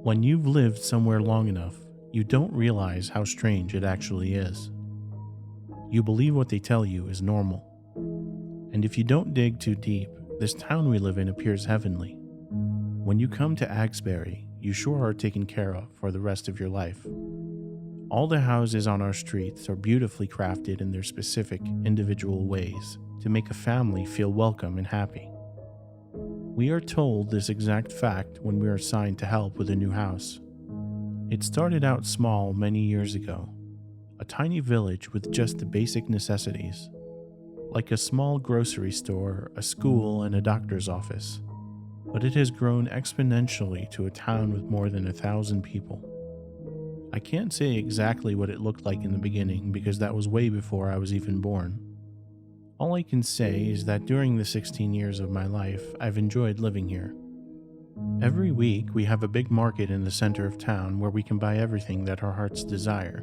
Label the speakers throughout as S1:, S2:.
S1: When you've lived somewhere long enough, you don't realize how strange it actually is. You believe what they tell you is normal. And if you don't dig too deep, this town we live in appears heavenly. When you come to Agsbury, you sure are taken care of for the rest of your life. All the houses on our streets are beautifully crafted in their specific, individual ways to make a family feel welcome and happy. We are told this exact fact when we are assigned to help with a new house. It started out small many years ago, a tiny village with just the basic necessities, like a small grocery store, a school, and a doctor's office. But it has grown exponentially to a town with more than 1,000 people. I can't say exactly what it looked like in the beginning because that was way before I was even born. All I can say is that during the 16 years of my life, I've enjoyed living here. Every week, we have a big market in the center of town where we can buy everything that our hearts desire.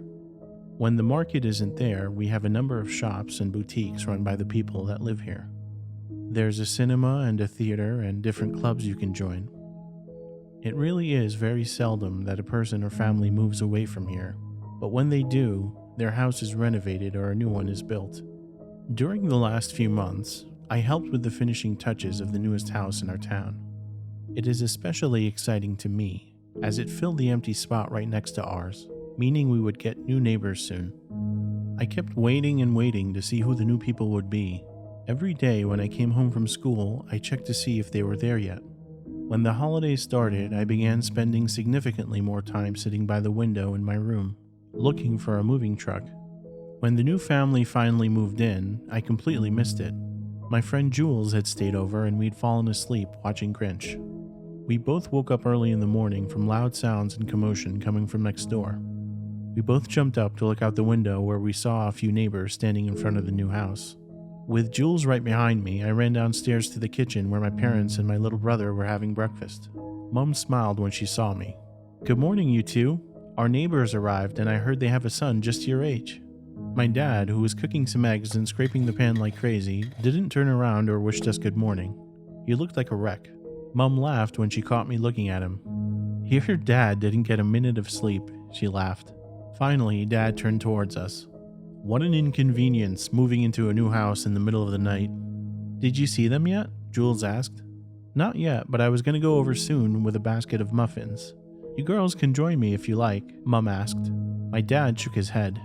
S1: When the market isn't there, we have a number of shops and boutiques run by the people that live here. There's a cinema and a theater and different clubs you can join. It really is very seldom that a person or family moves away from here, but when they do, their house is renovated or a new one is built. During the last few months, I helped with the finishing touches of the newest house in our town. It is especially exciting to me, as it filled the empty spot right next to ours, meaning we would get new neighbors soon. I kept waiting and waiting to see who the new people would be. Every day when I came home from school, I checked to see if they were there yet. When the holidays started, I began spending significantly more time sitting by the window in my room, looking for a moving truck. When the new family finally moved in, I completely missed it. My friend Jules had stayed over and we'd fallen asleep watching Grinch. We both woke up early in the morning from loud sounds and commotion coming from next door. We both jumped up to look out the window where we saw a few neighbors standing in front of the new house. With Jules right behind me, I ran downstairs to the kitchen where my parents and my little brother were having breakfast. Mom smiled when she saw me. "Good morning, you two. Our neighbors arrived and I heard they have a son just your age." My dad, who was cooking some eggs and scraping the pan like crazy, didn't turn around or wished us good morning. He looked like a wreck. Mom laughed when she caught me looking at him. "Your dad didn't get a minute of sleep," she laughed. Finally, Dad turned towards us. "What an inconvenience, moving into a new house in the middle of the night." "Did you see them yet?" Jules asked. "Not yet, but I was going to go over soon with a basket of muffins. You girls can join me if you like," Mom asked. My dad shook his head.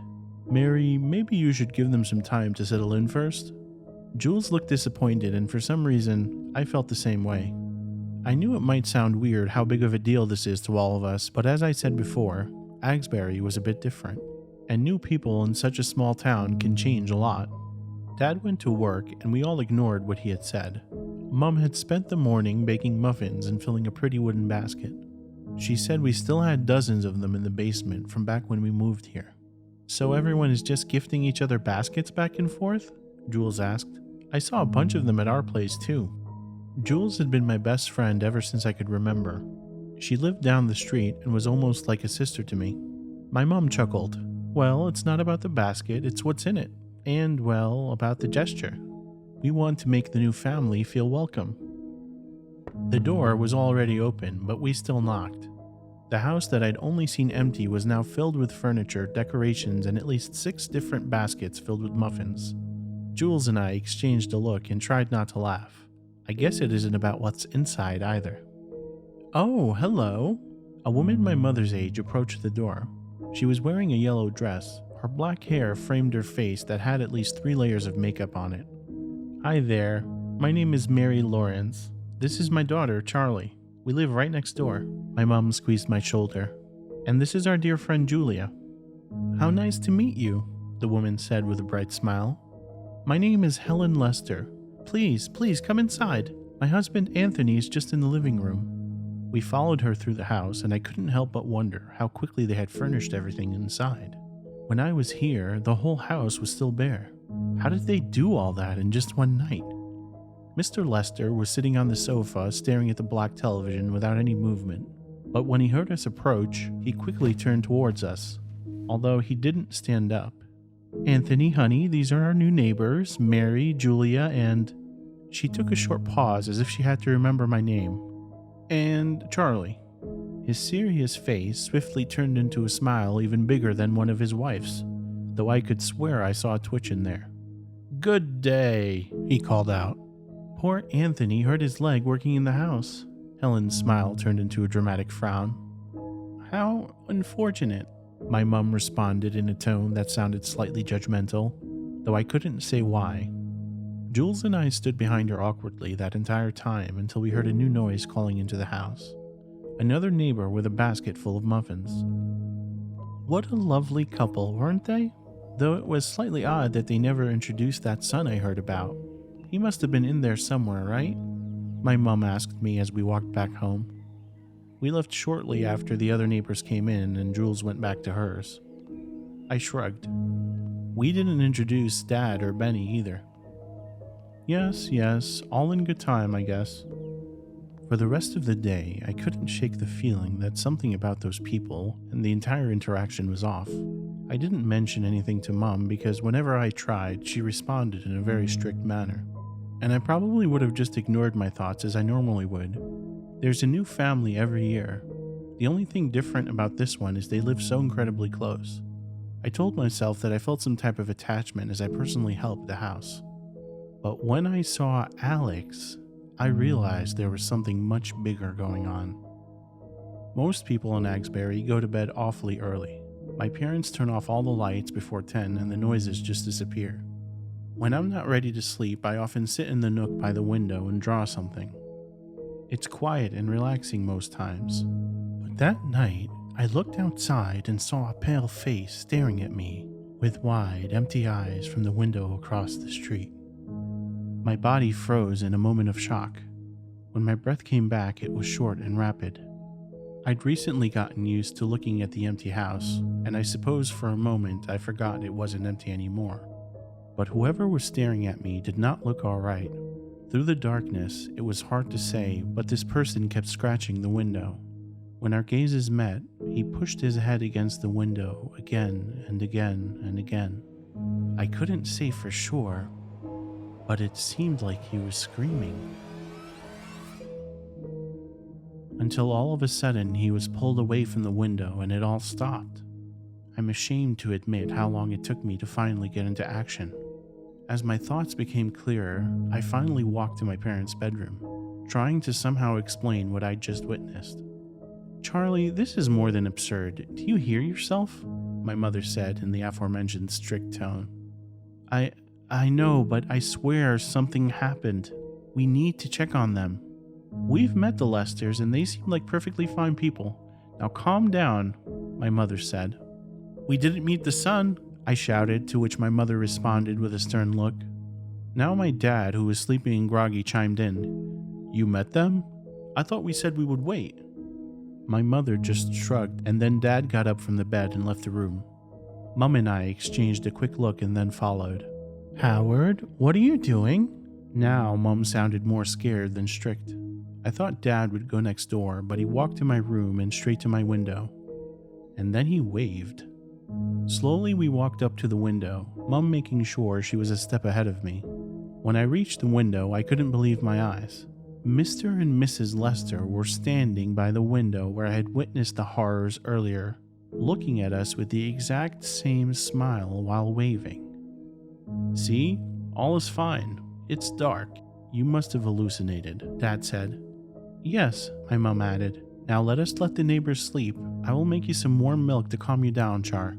S1: "Mary, maybe you should give them some time to settle in first." Jules looked disappointed, and for some reason, I felt the same way. I knew it might sound weird how big of a deal this is to all of us, but as I said before, Agsbury was a bit different, and new people in such a small town can change a lot. Dad went to work, and we all ignored what he had said. Mom had spent the morning baking muffins and filling a pretty wooden basket. She said we still had dozens of them in the basement from back when we moved here. "So everyone is just gifting each other baskets back and forth?" Jules asked. "I saw a bunch of them at our place too." Jules had been my best friend ever since I could remember. She lived down the street and was almost like a sister to me. My mom chuckled. "Well, it's not about the basket, it's what's in it. And, well, about the gesture. We want to make the new family feel welcome." The door was already open, but we still knocked. The house that I'd only seen empty was now filled with furniture, decorations, and at least 6 different baskets filled with muffins. Jules and I exchanged a look and tried not to laugh. I guess it isn't about what's inside either. "Oh, hello." A woman my mother's age approached the door. She was wearing a yellow dress. Her black hair framed her face that had at least 3 layers of makeup on it. "Hi there. My name is Mary Lawrence. This is my daughter, Charlie. We live right next door." My mom squeezed my shoulder. "And this is our dear friend Julia." "How nice to meet you," the woman said with a bright smile. "My name is Helen Lester. Please come inside. My husband Anthony is just in the living room." We followed her through the house, and I couldn't help but wonder how quickly they had furnished everything inside. When I was here, the whole house was still bare. How did they do all that in just one night? Mr. Lester was sitting on the sofa staring at the black television without any movement, but when he heard us approach, he quickly turned towards us, although he didn't stand up. "Anthony, honey, these are our new neighbors, Mary, Julia, and..." She took a short pause as if she had to remember my name. "And Charlie." His serious face swiftly turned into a smile even bigger than one of his wife's, though I could swear I saw a twitch in there. "Good day," he called out. Poor Anthony hurt his leg working in the house. Helen's smile turned into a dramatic frown. "How unfortunate," my mum responded in a tone that sounded slightly judgmental, though I couldn't say why. Jules and I stood behind her awkwardly that entire time until we heard a new noise calling into the house. Another neighbor with a basket full of muffins. What a lovely couple, weren't they? Though it was slightly odd that they never introduced that son I heard about. He must have been in there somewhere, right? My mum asked me as we walked back home. We left shortly after the other neighbors came in and Jules went back to hers. I shrugged. We didn't introduce Dad or Benny either. Yes, all in good time, I guess. For the rest of the day, I couldn't shake the feeling that something about those people and the entire interaction was off. I didn't mention anything to Mum because whenever I tried, she responded in a very strict manner. And I probably would have just ignored my thoughts as I normally would. There's a new family every year. The only thing different about this one is they live so incredibly close. I told myself that I felt some type of attachment as I personally helped the house. But when I saw Alex, I realized there was something much bigger going on. Most people in Agsbury go to bed awfully early. My parents turn off all the lights before 10 and the noises just disappear. When I'm not ready to sleep, I often sit in the nook by the window and draw something. It's quiet and relaxing most times. But that night, I looked outside and saw a pale face staring at me with wide, empty eyes from the window across the street. My body froze in a moment of shock. When my breath came back, it was short and rapid. I'd recently gotten used to looking at the empty house, and I suppose for a moment I forgot it wasn't empty anymore. But whoever was staring at me did not look alright. Through the darkness, it was hard to say, but this person kept scratching the window. When our gazes met, he pushed his head against the window again and again and again. I couldn't say for sure, but it seemed like he was screaming. Until all of a sudden he was pulled away from the window and it all stopped. I'm ashamed to admit how long it took me to finally get into action. As my thoughts became clearer, I finally walked to my parents' bedroom, trying to somehow explain what I'd just witnessed. "Charlie, this is more than absurd. Do you hear yourself?" my mother said in the aforementioned strict tone. I know, but I swear something happened. We need to check on them. We've met the Lesters and they seem like perfectly fine people. Now calm down, my mother said. "We didn't meet the son," I shouted, to which my mother responded with a stern look. Now my dad, who was sleeping and groggy, chimed in. "You met them? I thought we said we would wait." My mother just shrugged, and then Dad got up from the bed and left the room. Mum and I exchanged a quick look and then followed. "Howard, what are you doing?" Now Mum sounded more scared than strict. I thought Dad would go next door, but he walked to my room and straight to my window. And then he waved. Slowly we walked up to the window, Mum making sure she was a step ahead of me. When I reached the window, I couldn't believe my eyes. Mr. and Mrs. Lester were standing by the window where I had witnessed the horrors earlier, looking at us with the exact same smile while waving. "See? All is fine. It's dark. You must have hallucinated," Dad said. "Yes," my mum added. "Now let us let the neighbors sleep. I will make you some warm milk to calm you down, Char."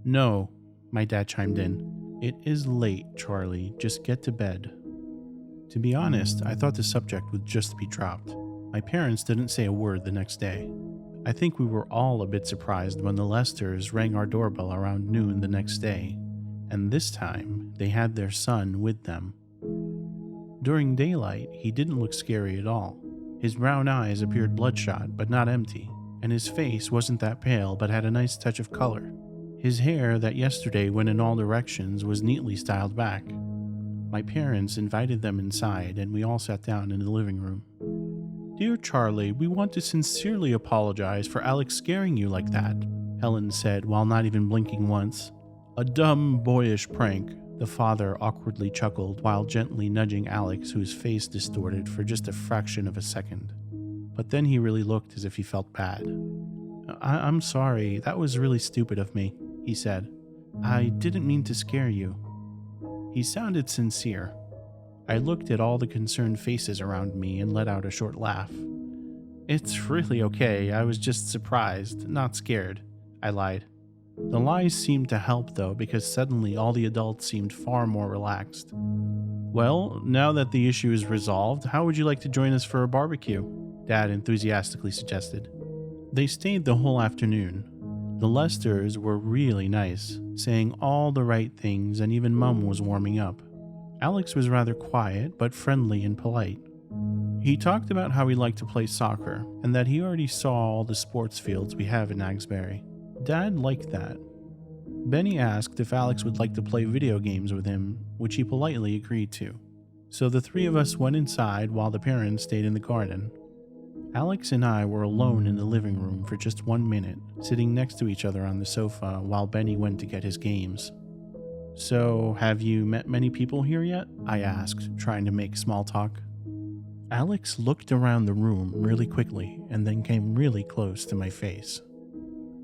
S1: "No," my dad chimed in. "It is late, Charlie. Just get to bed." To be honest, I thought the subject would just be dropped. My parents didn't say a word the next day. I think we were all a bit surprised when the Lesters rang our doorbell around noon the next day, and this time they had their son with them. During daylight, he didn't look scary at all. His brown eyes appeared bloodshot but not empty, and his face wasn't that pale but had a nice touch of color. His hair that yesterday went in all directions was neatly styled back. My parents invited them inside and we all sat down in the living room. "Dear Charlie, we want to sincerely apologize for Alex scaring you like that," Helen said while not even blinking once. "A dumb, boyish prank," the father awkwardly chuckled while gently nudging Alex, whose face distorted for just a fraction of a second. But then he really looked as if he felt bad. I'm sorry, that was really stupid of me, he said. I didn't mean to scare you. He sounded sincere. I looked at all the concerned faces around me and let out a short laugh. It's really okay, I was just surprised, not scared, I lied. The lies seemed to help though, because suddenly all the adults seemed far more relaxed. Well, now that the issue is resolved, how would you like to join us for a barbecue? Dad enthusiastically suggested. They stayed the whole afternoon. The Lesters were really nice, saying all the right things, and even Mum was warming up. Alex was rather quiet, but friendly and polite. He talked about how he liked to play soccer, and that he already saw all the sports fields we have in Agsbury. Dad liked that. Benny asked if Alex would like to play video games with him, which he politely agreed to. So the three of us went inside while the parents stayed in the garden. Alex and I were alone in the living room for just 1 minute, sitting next to each other on the sofa while Benny went to get his games. So, have you met many people here yet? I asked, trying to make small talk. Alex looked around the room really quickly and then came really close to my face.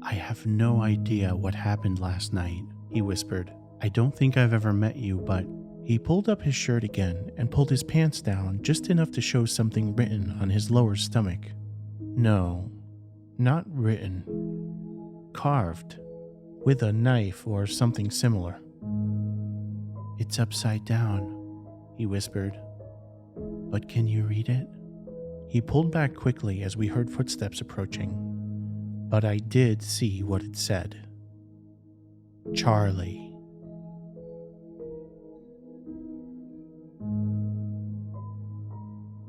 S1: I have no idea what happened last night, he whispered. I don't think I've ever met you, but... He pulled up his shirt again and pulled his pants down just enough to show something written on his lower stomach. No, not written. Carved. With a knife or something similar. It's upside down, he whispered. But can you read it? He pulled back quickly as we heard footsteps approaching. But I did see what it said. Charlie.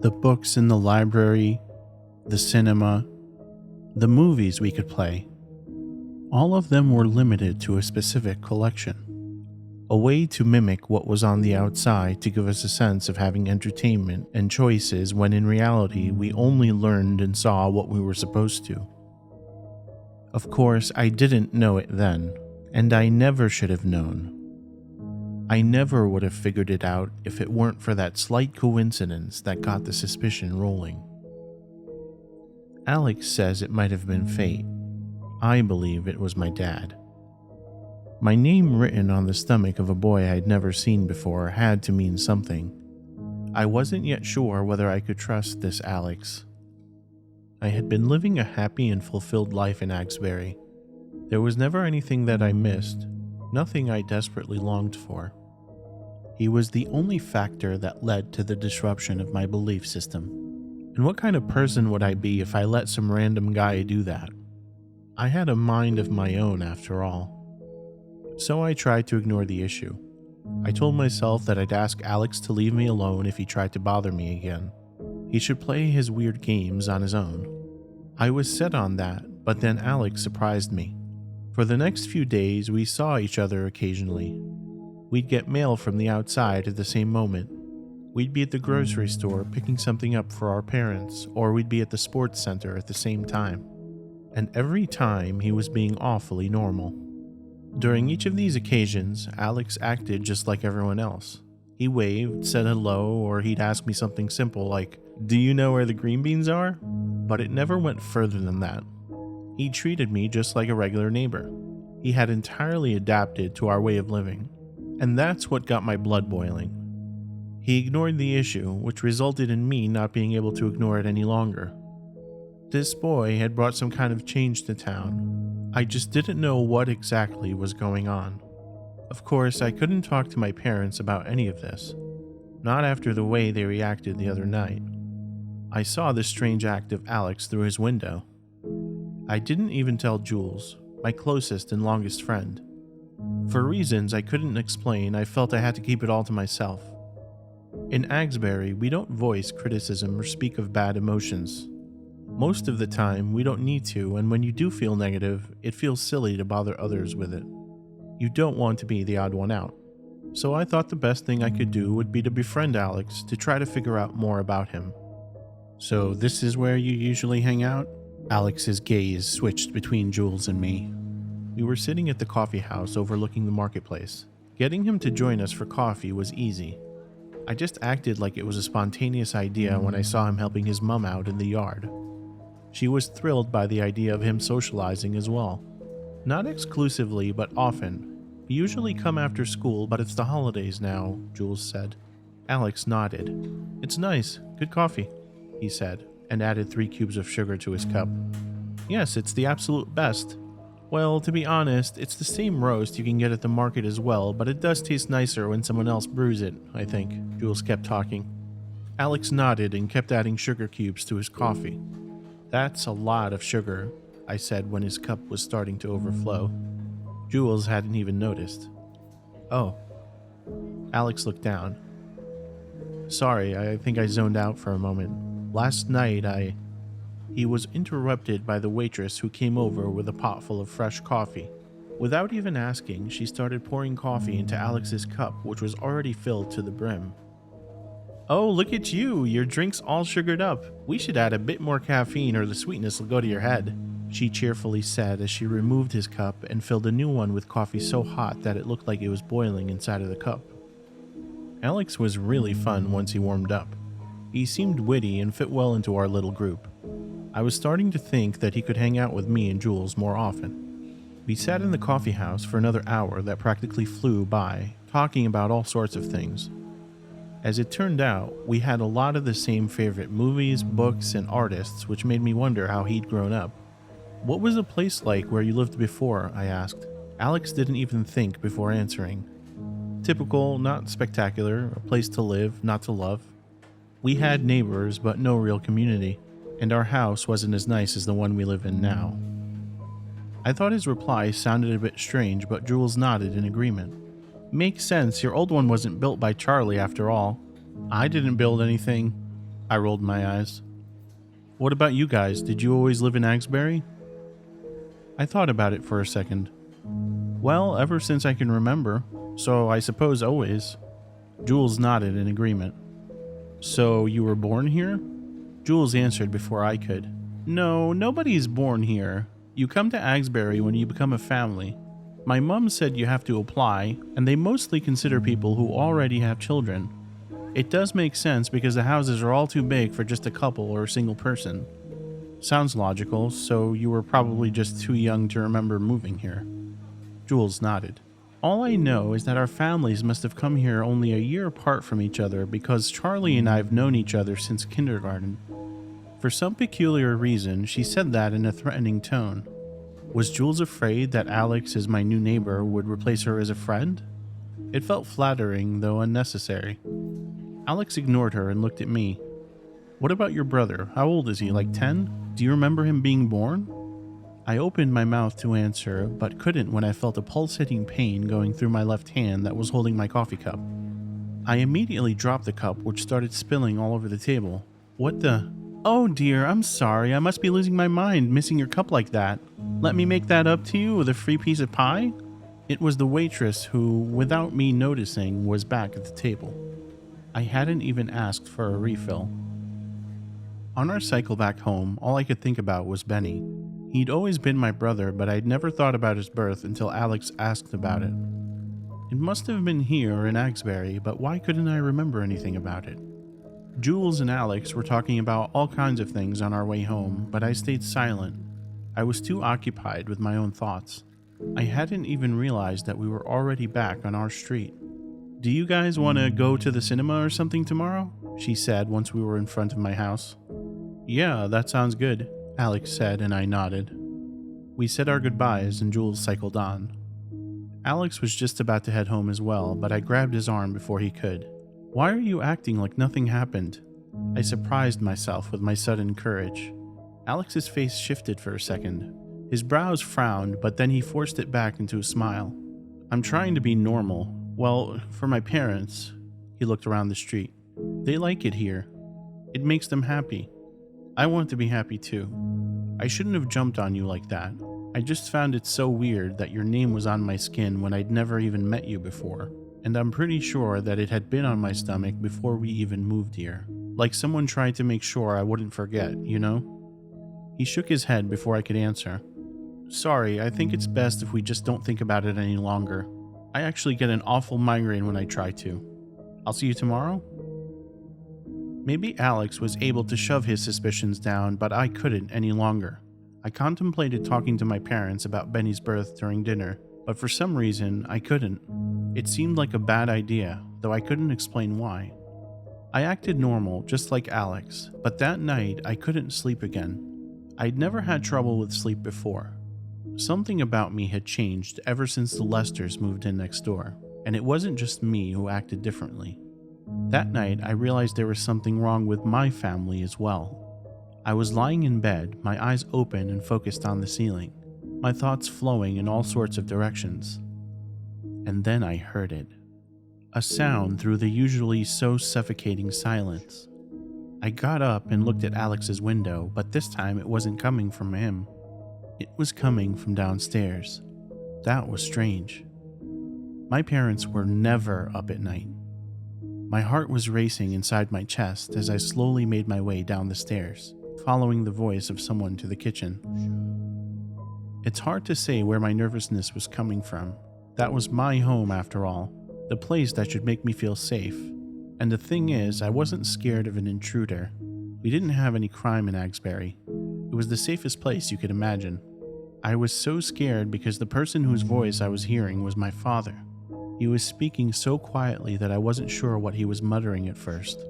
S1: The books in the library, the cinema, the movies we could play. All of them were limited to a specific collection. A way to mimic what was on the outside to give us a sense of having entertainment and choices when in reality we only learned and saw what we were supposed to. Of course, I didn't know it then, and I never should have known. I never would have figured it out if it weren't for that slight coincidence that got the suspicion rolling. Alex says it might have been fate. I believe it was my dad. My name written on the stomach of a boy I'd never seen before had to mean something. I wasn't yet sure whether I could trust this Alex. I had been living a happy and fulfilled life in Agsbury. There was never anything that I missed, nothing I desperately longed for. He was the only factor that led to the disruption of my belief system. And what kind of person would I be if I let some random guy do that? I had a mind of my own after all. So I tried to ignore the issue. I told myself that I'd ask Alex to leave me alone if he tried to bother me again. He should play his weird games on his own. I was set on that, but then Alex surprised me. For the next few days, we saw each other occasionally. We'd get mail from the outside at the same moment. We'd be at the grocery store picking something up for our parents, or we'd be at the sports center at the same time. And every time, he was being awfully normal. During each of these occasions, Alex acted just like everyone else. He waved, said hello, or he'd ask me something simple like, "Do you know where the green beans are?" But it never went further than that. He treated me just like a regular neighbor. He had entirely adapted to our way of living. And that's what got my blood boiling. He ignored the issue, which resulted in me not being able to ignore it any longer. This boy had brought some kind of change to town. I just didn't know what exactly was going on. Of course, I couldn't talk to my parents about any of this. Not after the way they reacted the other night. I saw the strange act of Alex through his window. I didn't even tell Jules, my closest and longest friend. For reasons I couldn't explain, I felt I had to keep it all to myself. In Agsbury, we don't voice criticism or speak of bad emotions. Most of the time, we don't need to, and when you do feel negative, it feels silly to bother others with it. You don't want to be the odd one out. So I thought the best thing I could do would be to befriend Alex to try to figure out more about him. So this is where you usually hang out? Alex's gaze switched between Jules and me. We were sitting at the coffee house overlooking the marketplace. Getting him to join us for coffee was easy. I just acted like it was a spontaneous idea when I saw him helping his mum out in the yard. She was thrilled by the idea of him socializing as well. Not exclusively, but often. We usually come after school, but it's the holidays now, Jules said. Alex nodded. It's nice. Good coffee, he said, and added 3 cubes of sugar to his cup. Yes, it's the absolute best. Well, to be honest, it's the same roast you can get at the market as well, but it does taste nicer when someone else brews it, I think. Jules kept talking. Alex nodded and kept adding sugar cubes to his coffee. That's a lot of sugar, I said when his cup was starting to overflow. Jules hadn't even noticed. Oh. Alex looked down. Sorry, I think I zoned out for a moment. Last night He was interrupted by the waitress who came over with a pot full of fresh coffee. Without even asking, she started pouring coffee into Alex's cup, which was already filled to the brim. Oh, look at you! Your drink's all sugared up. We should add a bit more caffeine or the sweetness will go to your head, she cheerfully said as she removed his cup and filled a new one with coffee so hot that it looked like it was boiling inside of the cup. Alex was really fun once he warmed up. He seemed witty and fit well into our little group. I was starting to think that he could hang out with me and Jules more often. We sat in the coffee house for another hour that practically flew by, talking about all sorts of things. As it turned out, we had a lot of the same favorite movies, books, and artists, which made me wonder how he'd grown up. What was the place like where you lived before? I asked. Alex didn't even think before answering. Typical, not spectacular, a place to live, not to love. We had neighbors, but no real community, and our house wasn't as nice as the one we live in now. I thought his reply sounded a bit strange, but Jules nodded in agreement. Makes sense, your old one wasn't built by Charlie after all. I didn't build anything. I rolled my eyes. What about you guys? Did you always live in Agsbury? I thought about it for a second. Well, ever since I can remember, so I suppose always. Jules nodded in agreement. So you were born here? Jules answered before I could. No, nobody's born here. You come to Agsbury when you become a family. My mum said you have to apply, and they mostly consider people who already have children. It does make sense because the houses are all too big for just a couple or a single person. Sounds logical, so you were probably just too young to remember moving here. Jules nodded. All I know is that our families must have come here only a year apart from each other because Charlie and I have known each other since kindergarten. For some peculiar reason, she said that in a threatening tone. Was Jules afraid that Alex, as my new neighbor, would replace her as a friend? It felt flattering, though unnecessary. Alex ignored her and looked at me. What about your brother? How old is he, like 10? Do you remember him being born? I opened my mouth to answer, but couldn't when I felt a pulsating pain going through my left hand that was holding my coffee cup. I immediately dropped the cup, which started spilling all over the table. What the... Oh dear, I'm sorry. I must be losing my mind, missing your cup like that. Let me make that up to you with a free piece of pie? It was the waitress who, without me noticing, was back at the table. I hadn't even asked for a refill. On our cycle back home, all I could think about was Benny. He'd always been my brother, but I'd never thought about his birth until Alex asked about it. It must have been here in Agsbury, but why couldn't I remember anything about it? Jules and Alex were talking about all kinds of things on our way home, but I stayed silent. I was too occupied with my own thoughts. I hadn't even realized that we were already back on our street. Do you guys want to go to the cinema or something tomorrow? She said once we were in front of my house. Yeah, that sounds good, Alex said, and I nodded. We said our goodbyes and Jules cycled on. Alex was just about to head home as well, but I grabbed his arm before he could. Why are you acting like nothing happened? I surprised myself with my sudden courage. Alex's face shifted for a second. His brows frowned, but then he forced it back into a smile. I'm trying to be normal. Well, for my parents. He looked around the street. They like it here. It makes them happy. I want to be happy too. I shouldn't have jumped on you like that. I just found it so weird that your name was on my skin when I'd never even met you before. And I'm pretty sure that it had been on my stomach before we even moved here. Like someone tried to make sure I wouldn't forget, you know? He shook his head before I could answer. Sorry, I think it's best if we just don't think about it any longer. I actually get an awful migraine when I try to. I'll see you tomorrow? Maybe Alex was able to shove his suspicions down, but I couldn't any longer. I contemplated talking to my parents about Benny's birth during dinner, but for some reason, I couldn't. It seemed like a bad idea, though I couldn't explain why. I acted normal, just like Alex, but that night I couldn't sleep again. I'd never had trouble with sleep before. Something about me had changed ever since the Lesters moved in next door, and it wasn't just me who acted differently. That night, I realized there was something wrong with my family as well. I was lying in bed, my eyes open and focused on the ceiling, my thoughts flowing in all sorts of directions. And then I heard it. A sound through the usually so suffocating silence. I got up and looked at Alex's window, but this time it wasn't coming from him. It was coming from downstairs. That was strange. My parents were never up at night. My heart was racing inside my chest as I slowly made my way down the stairs, following the voice of someone to the kitchen. It's hard to say where my nervousness was coming from. That was my home after all, the place that should make me feel safe. And the thing is, I wasn't scared of an intruder. We didn't have any crime in Agsbury. It was the safest place you could imagine. I was so scared because the person whose voice I was hearing was my father. He was speaking so quietly that I wasn't sure what he was muttering at first.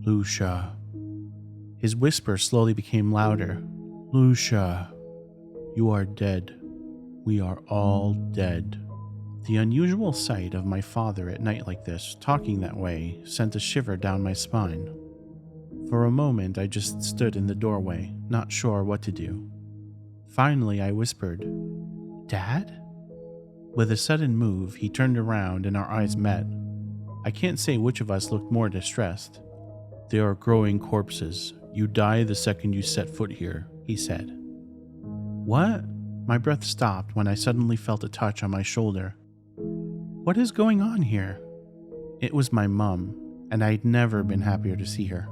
S1: Lucia. His whisper slowly became louder. Lucia, you are dead. We are all dead. The unusual sight of my father at night like this, talking that way, sent a shiver down my spine. For a moment, I just stood in the doorway, not sure what to do. Finally, I whispered, Dad? With a sudden move, he turned around and our eyes met. I can't say which of us looked more distressed. They are growing corpses. You die the second you set foot here, he said. What? My breath stopped when I suddenly felt a touch on my shoulder. What is going on here? It was my mum, and I'd never been happier to see her.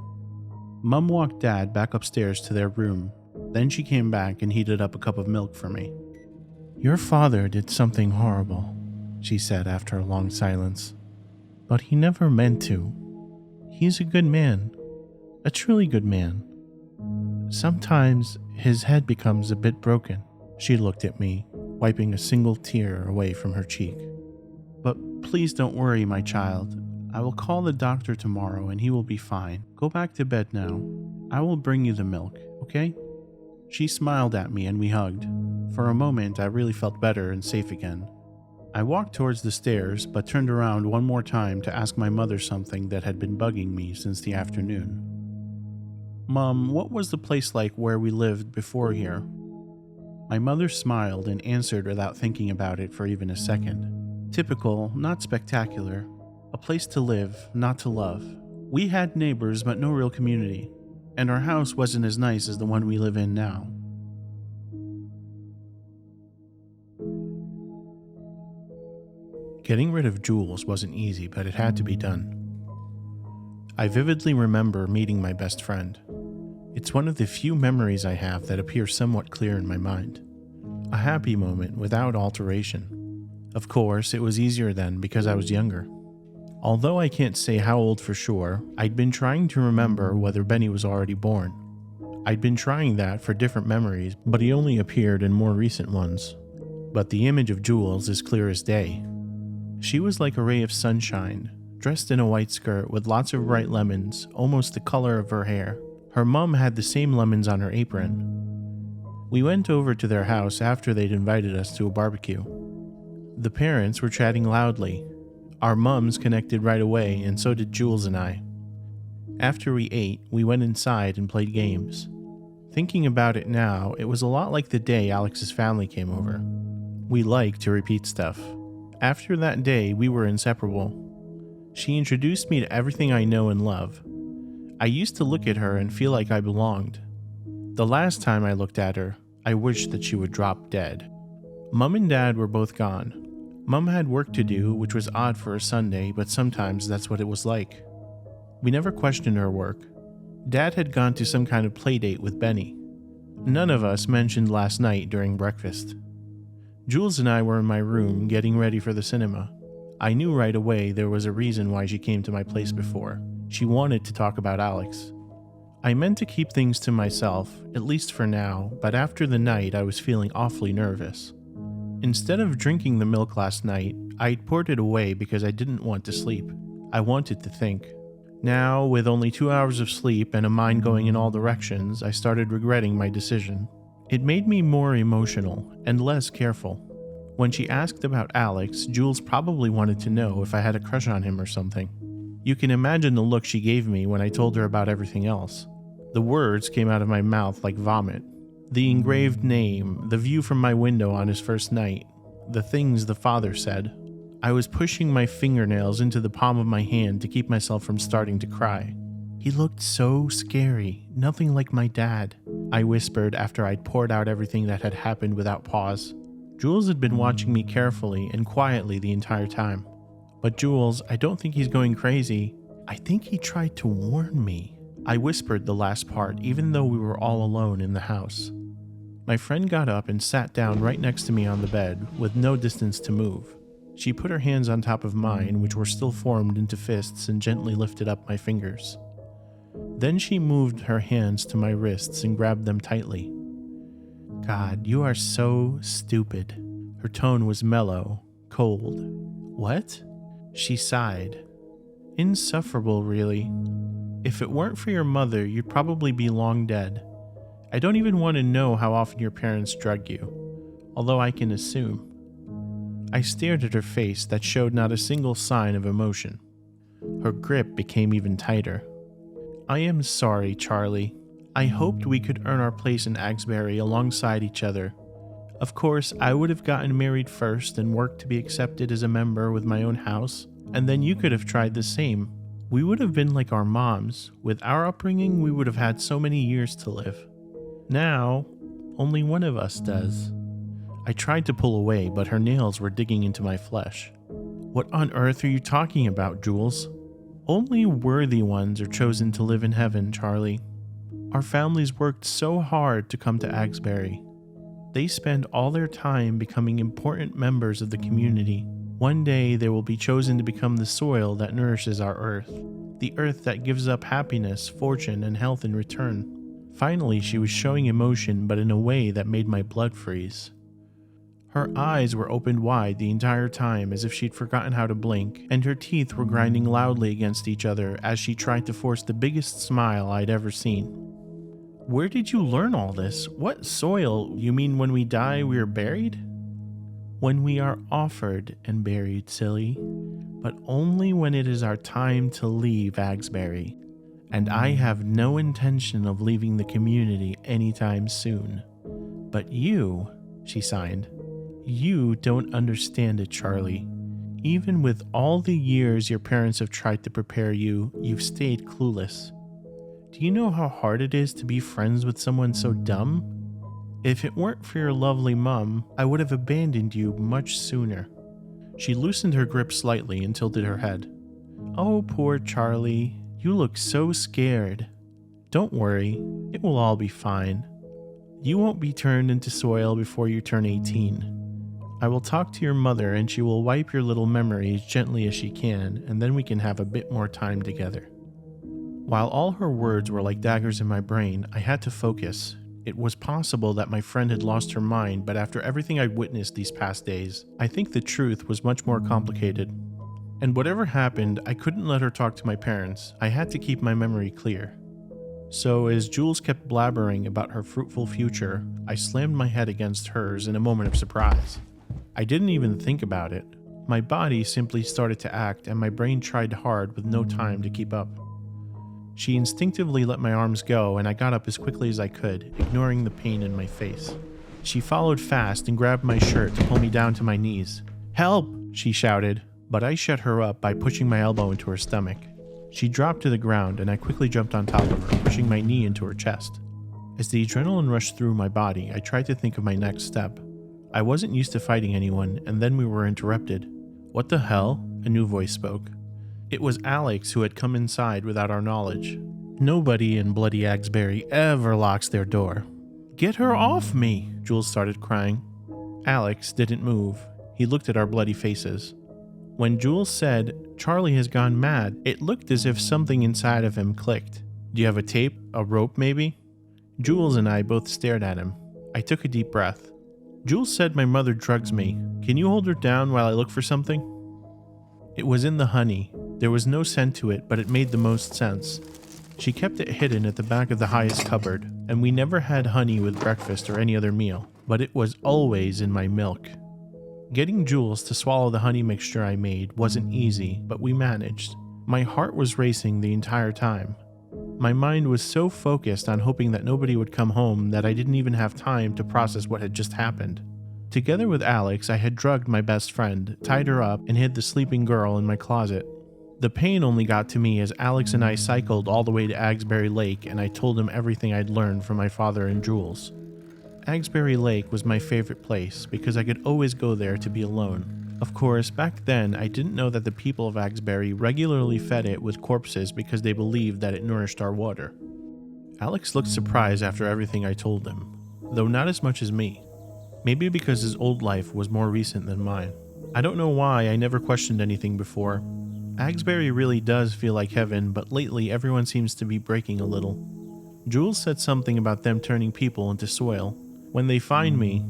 S1: Mum walked Dad back upstairs to their room. Then she came back and heated up a cup of milk for me. Your father did something horrible, she said after a long silence. But he never meant to. He's a good man. A truly good man. Sometimes his head becomes a bit broken. She looked at me, wiping a single tear away from her cheek. But please don't worry, my child. I will call the doctor tomorrow and he will be fine. Go back to bed now. I will bring you the milk, okay? She smiled at me and we hugged. For a moment, I really felt better and safe again. I walked towards the stairs, but turned around one more time to ask my mother something that had been bugging me since the afternoon. Mom, what was the place like where we lived before here? My mother smiled and answered without thinking about it for even a second. Typical, not spectacular. A place to live, not to love. We had neighbors, but no real community. And our house wasn't as nice as the one we live in now. Getting rid of Jules wasn't easy, but it had to be done. I vividly remember meeting my best friend. It's one of the few memories I have that appear somewhat clear in my mind. A happy moment without alteration. Of course, it was easier then because I was younger. Although I can't say how old for sure, I'd been trying to remember whether Benny was already born. I'd been trying that for different memories, but he only appeared in more recent ones. But the image of Jules is clear as day. She was like a ray of sunshine, dressed in a white skirt with lots of bright lemons, almost the color of her hair. Her mom had the same lemons on her apron. We went over to their house after they'd invited us to a barbecue. The parents were chatting loudly. Our mums connected right away, and so did Jules and I. After we ate, we went inside and played games. Thinking about it now, it was a lot like the day Alex's family came over. We liked to repeat stuff. After that day, we were inseparable. She introduced me to everything I know and love. I used to look at her and feel like I belonged. The last time I looked at her, I wished that she would drop dead. Mum and Dad were both gone. Mum had work to do, which was odd for a Sunday, but sometimes that's what it was like. We never questioned her work. Dad had gone to some kind of play date with Benny. None of us mentioned last night during breakfast. Jules and I were in my room getting ready for the cinema. I knew right away there was a reason why she came to my place before. She wanted to talk about Alex. I meant to keep things to myself, at least for now, but after the night I was feeling awfully nervous. Instead of drinking the milk last night, I'd poured it away because I didn't want to sleep. I wanted to think. Now, with only 2 hours of sleep and a mind going in all directions, I started regretting my decision. It made me more emotional and less careful. When she asked about Alex, Jules probably wanted to know if I had a crush on him or something. You can imagine the look she gave me when I told her about everything else. The words came out of my mouth like vomit. The engraved name, the view from my window on his first night, the things the father said. I was pushing my fingernails into the palm of my hand to keep myself from starting to cry. He looked so scary, nothing like my dad, I whispered after I'd poured out everything that had happened without pause. Jules had been watching me carefully and quietly the entire time. But Jules, I don't think he's going crazy. I think he tried to warn me. I whispered the last part, even though we were all alone in the house. My friend got up and sat down right next to me on the bed, with no distance to move. She put her hands on top of mine, which were still formed into fists, and gently lifted up my fingers. Then she moved her hands to my wrists and grabbed them tightly. God, you are so stupid. Her tone was mellow, cold. What? She sighed. Insufferable, really. If it weren't for your mother, you'd probably be long dead. I don't even want to know how often your parents drug you, although I can assume. I stared at her face that showed not a single sign of emotion. Her grip became even tighter. I am sorry, Charlie. I hoped we could earn our place in Agsbury alongside each other. Of course, I would have gotten married first and worked to be accepted as a member with my own house, and then you could have tried the same. We would have been like our moms. With our upbringing, we would have had so many years to live. Now, only one of us does. I tried to pull away, but her nails were digging into my flesh. What on earth are you talking about, Jules? Only worthy ones are chosen to live in heaven, Charlie. Our families worked so hard to come to Agsbury. They spend all their time becoming important members of the community. One day they will be chosen to become the soil that nourishes our earth, the earth that gives up happiness, fortune, and health in return. Finally, she was showing emotion, but in a way that made my blood freeze. Her eyes were opened wide the entire time as if she'd forgotten how to blink, and her teeth were grinding loudly against each other as she tried to force the biggest smile I'd ever seen. Where did you learn all this? What soil? You mean when we die, we are buried? When we are offered and buried, silly, but only when it is our time to leave Agsbury. And I have no intention of leaving the community anytime soon. But you, she signed, you don't understand it, Charlie. Even with all the years your parents have tried to prepare you, you've stayed clueless. Do you know how hard it is to be friends with someone so dumb? If it weren't for your lovely mum, I would have abandoned you much sooner. She loosened her grip slightly and tilted her head. Oh, poor Charlie. You look so scared. Don't worry, it will all be fine. You won't be turned into soil before you turn 18. I will talk to your mother and she will wipe your little memories gently as she can, and then we can have a bit more time together. While all her words were like daggers in my brain, I had to focus. It was possible that my friend had lost her mind, but after everything I'd witnessed these past days, I think the truth was much more complicated. And whatever happened, I couldn't let her talk to my parents. I had to keep my memory clear. So as Jules kept blabbering about her fruitful future, I slammed my head against hers in a moment of surprise. I didn't even think about it. My body simply started to act and my brain tried hard with no time to keep up. She instinctively let my arms go and I got up as quickly as I could, ignoring the pain in my face. She followed fast and grabbed my shirt to pull me down to my knees. "Help!" she shouted, but I shut her up by pushing my elbow into her stomach. She dropped to the ground and I quickly jumped on top of her, pushing my knee into her chest. As the adrenaline rushed through my body, I tried to think of my next step. I wasn't used to fighting anyone, and then we were interrupted. "What the hell?" a new voice spoke. It was Alex who had come inside without our knowledge. Nobody in bloody Agsbury ever locks their door. "Get her off me!" Jules started crying. Alex didn't move. He looked at our bloody faces. When Jules said, "Charlie has gone mad," it looked as if something inside of him clicked. "Do you have a tape? A rope maybe?" Jules and I both stared at him. I took a deep breath. Jules said my mother drugs me. Can you hold her down while I look for something? It was in the honey. There was no scent to it, but it made the most sense. She kept it hidden at the back of the highest cupboard, and we never had honey with breakfast or any other meal, but it was always in my milk. Getting Jules to swallow the honey mixture I made wasn't easy, but we managed. My heart was racing the entire time. My mind was so focused on hoping that nobody would come home that I didn't even have time to process what had just happened. Together with Alex, I had drugged my best friend, tied her up, and hid the sleeping girl in my closet. The pain only got to me as Alex and I cycled all the way to Agsbury Lake, and I told him everything I'd learned from my father and Jules. Agsbury Lake was my favorite place because I could always go there to be alone. Of course, back then I didn't know that the people of Agsbury regularly fed it with corpses because they believed that it nourished our water. Alex looked surprised after everything I told him, though not as much as me. Maybe because his old life was more recent than mine. I don't know why I never questioned anything before. Agsbury really does feel like heaven, but lately everyone seems to be breaking a little. Jules said something about them turning people into soil. When they find me,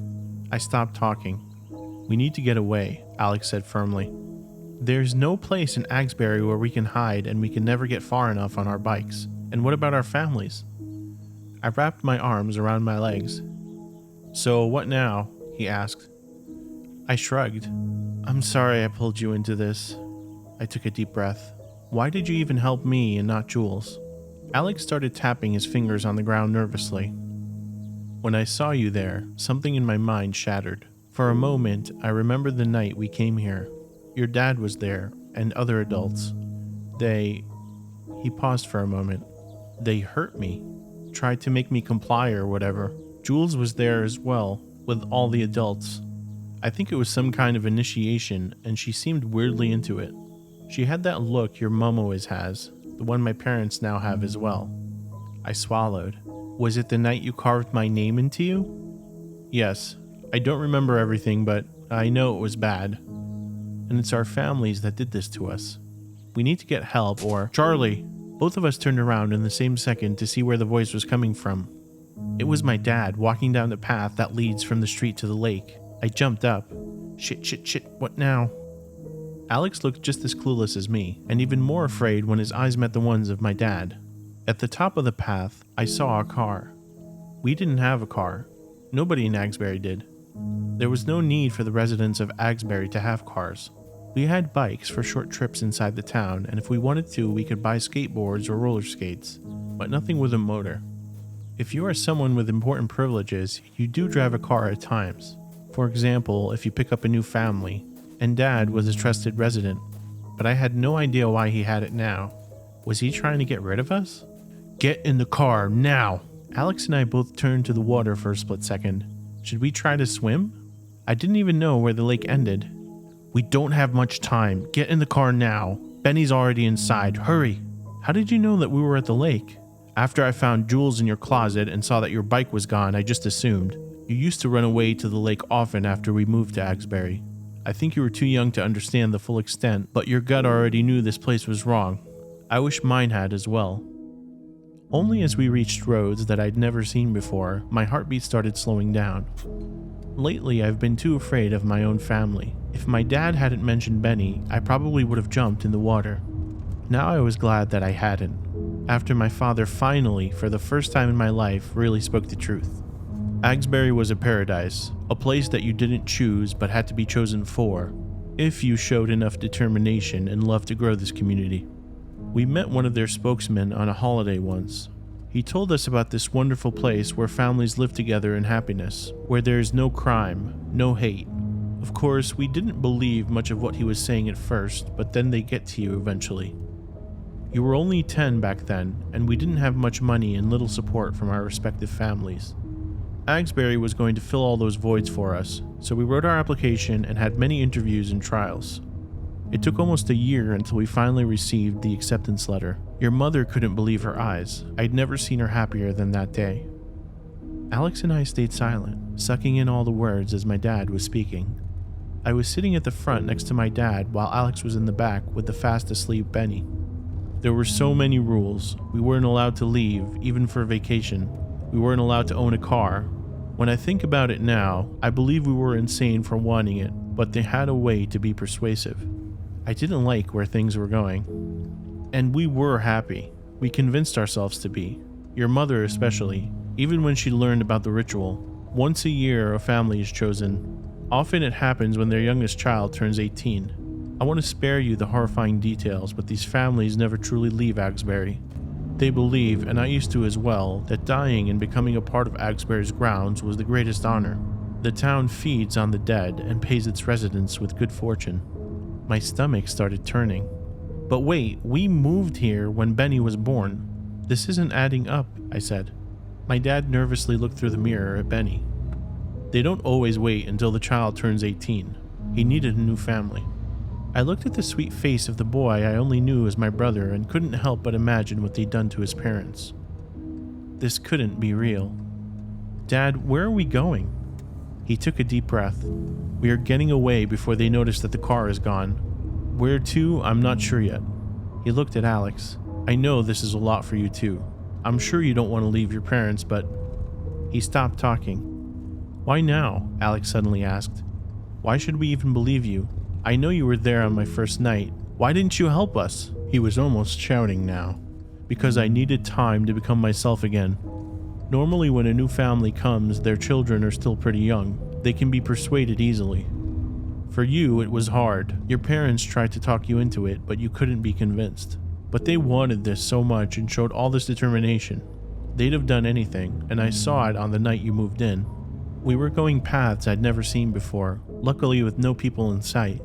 S1: I stopped talking. "We need to get away," Alex said firmly. "There's no place in Agsbury where we can hide, and we can never get far enough on our bikes. And what about our families?" I wrapped my arms around my legs. "So what now?" he asked. I shrugged. "I'm sorry I pulled you into this." I took a deep breath. "Why did you even help me and not Jules?" Alex started tapping his fingers on the ground nervously. "When I saw you there, something in my mind shattered. For a moment, I remembered the night we came here. Your dad was there, and other adults. He paused for a moment. They hurt me, tried to make me comply or whatever. Jules was there as well, with all the adults. I think it was some kind of initiation, and she seemed weirdly into it. She had that look your mom always has, the one my parents now have as well." I swallowed. "Was it the night you carved my name into you?" "Yes. I don't remember everything, but I know it was bad. And it's our families that did this to us. We need to get help or—" "Charlie!" Both of us turned around in the same second to see where the voice was coming from. It was my dad walking down the path that leads from the street to the lake. I jumped up. Shit, what now?" Alex looked just as clueless as me, and even more afraid when his eyes met the ones of my dad. At the top of the path, I saw a car. We didn't have a car. Nobody in Agsbury did. There was no need for the residents of Agsbury to have cars. We had bikes for short trips inside the town, and if we wanted to, we could buy skateboards or roller skates, but nothing with a motor. If you are someone with important privileges, you do drive a car at times. For example, if you pick up a new family, and Dad was a trusted resident, but I had no idea why he had it now. Was he trying to get rid of us? "Get in the car, now!" Alex and I both turned to the water for a split second. Should we try to swim? I didn't even know where the lake ended. "We don't have much time. Get in the car now. Benny's already inside. Hurry!" "How did you know that we were at the lake?" "After I found Jules in your closet and saw that your bike was gone, I just assumed. You used to run away to the lake often after we moved to Agsbury. I think you were too young to understand the full extent, but your gut already knew this place was wrong. I wish mine had as well." Only as we reached roads that I'd never seen before, my heartbeat started slowing down. Lately, I've been too afraid of my own family. If my dad hadn't mentioned Benny, I probably would have jumped in the water. Now I was glad that I hadn't, after my father finally, for the first time in my life, really spoke the truth. Agsbury was a paradise, a place that you didn't choose but had to be chosen for, if you showed enough determination and love to grow this community. We met one of their spokesmen on a holiday once. He told us about this wonderful place where families live together in happiness, where there is no crime, no hate. Of course, we didn't believe much of what he was saying at first, but then they get to you eventually. You were only 10 back then, and we didn't have much money and little support from our respective families. Agsbury was going to fill all those voids for us, so we wrote our application and had many interviews and trials. It took almost a year until we finally received the acceptance letter. Your mother couldn't believe her eyes. I'd never seen her happier than that day. Alex and I stayed silent, sucking in all the words as my dad was speaking. I was sitting at the front next to my dad while Alex was in the back with the fast asleep Benny. There were so many rules. We weren't allowed to leave, even for vacation. We weren't allowed to own a car. When I think about it now, I believe we were insane for wanting it, but they had a way to be persuasive. I didn't like where things were going. And we were happy. We convinced ourselves to be. Your mother especially, even when she learned about the ritual. Once a year, a family is chosen. Often it happens when their youngest child turns 18. I want to spare you the horrifying details, but these families never truly leave Agsbury. They believe, and I used to as well, that dying and becoming a part of Agsbury's grounds was the greatest honor. The town feeds on the dead and pays its residents with good fortune. My stomach started turning. But wait, we moved here when Benny was born. This isn't adding up, I said. My dad nervously looked through the mirror at Benny. They don't always wait until the child turns 18. He needed a new family. I looked at the sweet face of the boy I only knew as my brother and couldn't help but imagine what they'd done to his parents. This couldn't be real. Dad, where are we going? He took a deep breath. We are getting away before they notice that the car is gone. Where to, I'm not sure yet. He looked at Alex. I know this is a lot for you too. I'm sure you don't want to leave your parents, but... He stopped talking. Why now? Alex suddenly asked. Why should we even believe you? I know you were there on my first night. Why didn't you help us? He was almost shouting now. Because I needed time to become myself again. Normally when a new family comes, their children are still pretty young. They can be persuaded easily. For you, it was hard. Your parents tried to talk you into it, but you couldn't be convinced. But they wanted this so much and showed all this determination. They'd have done anything, and I saw it on the night you moved in. We were going paths I'd never seen before, luckily with no people in sight.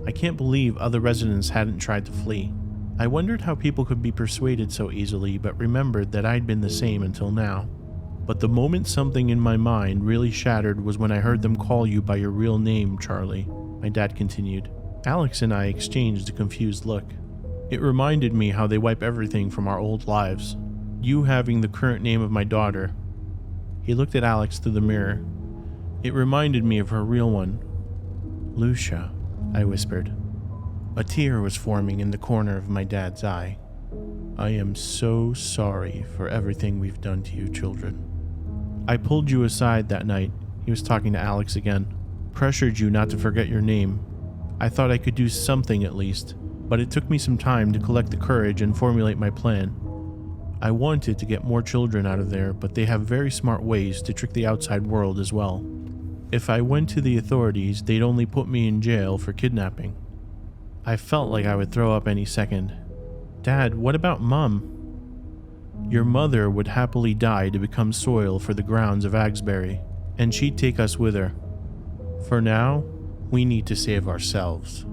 S1: I can't believe other residents hadn't tried to flee. I wondered how people could be persuaded so easily, but remembered that I'd been the same until now. But the moment something in my mind really shattered was when I heard them call you by your real name, Charlie, my dad continued. Alex and I exchanged a confused look. It reminded me how they wipe everything from our old lives. You having the current name of my daughter. He looked at Alex through the mirror. It reminded me of her real one. Lucia, I whispered. A tear was forming in the corner of my dad's eye. I am so sorry for everything we've done to you, children. I pulled you aside that night. He was talking to Alex again. Pressured you not to forget your name. I thought I could do something at least, but it took me some time to collect the courage and formulate my plan. I wanted to get more children out of there, but they have very smart ways to trick the outside world as well. If I went to the authorities, they'd only put me in jail for kidnapping. I felt like I would throw up any second. Dad, what about Mum? Your mother would happily die to become soil for the grounds of Agsbury, and she'd take us with her. For now, we need to save ourselves.